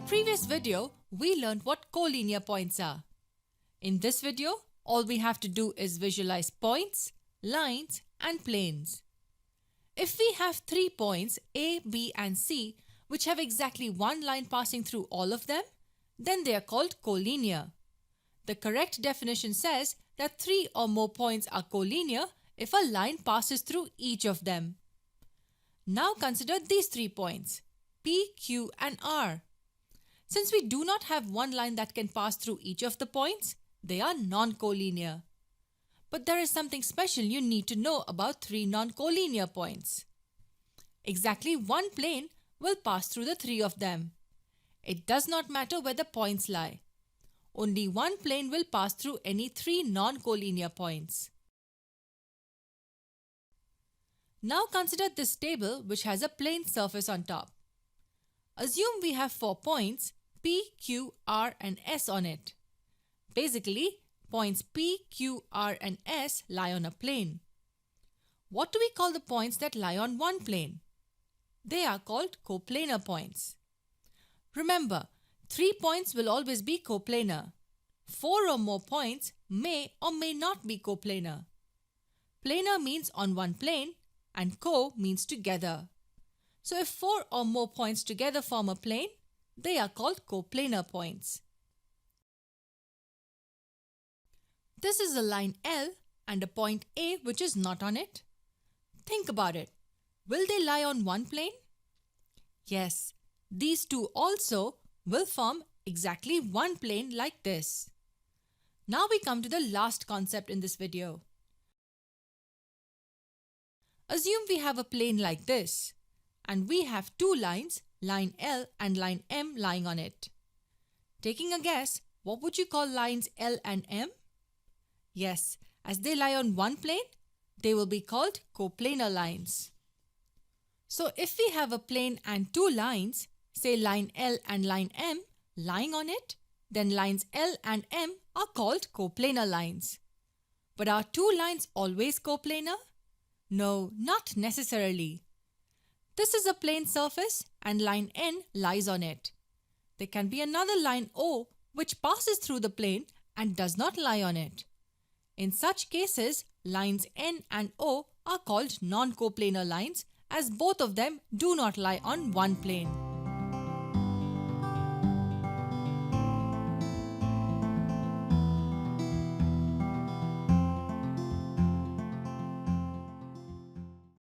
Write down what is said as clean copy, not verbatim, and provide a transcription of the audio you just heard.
previous video, we learned what collinear points are. In this video, all we have to do is visualize points, lines, and planes. If we have 3 points A, B, and C, which have exactly one line passing through all of them, then they are called collinear. The correct definition says that 3 or more points are collinear if a line passes through each of them. Now consider these 3 points, P, Q, and R. Since we do not have one line that can pass through each of the points, they are non-collinear. But there is something special you need to know about 3 non-collinear points. Exactly one plane will pass through the 3 of them. It does not matter where the points lie. Only one plane will pass through any 3 non-collinear points. Now consider this table which has a plane surface on top. Assume we have 4 points P, Q, R, and S on it. Basically, points P, Q, R, and S lie on a plane. What do we call the points that lie on one plane? They are called coplanar points. Remember, 3 points will always be coplanar. 4 or more points may or may not be coplanar. Planar means on one plane and co means together. So if 4 or more points together form a plane, they are called coplanar points. This is a line L and a point A which is not on it. Think about it. Will they lie on one plane? Yes, these two also will form exactly one plane like this. Now we come to the last concept in this video. Assume we have a plane like this, and we have 2 lines, line L and line M, lying on it. Taking a guess, what would you call lines L and M? Yes, as they lie on one plane, they will be called coplanar lines. So if we have a plane and 2 lines, say line L and line M, lying on it, then lines L and M are called coplanar lines. But are 2 lines always coplanar? No, not necessarily. This is a plane surface and line N lies on it. There can be another line O which passes through the plane and does not lie on it. In such cases, lines N and O are called non-coplanar lines as both of them do not lie on one plane.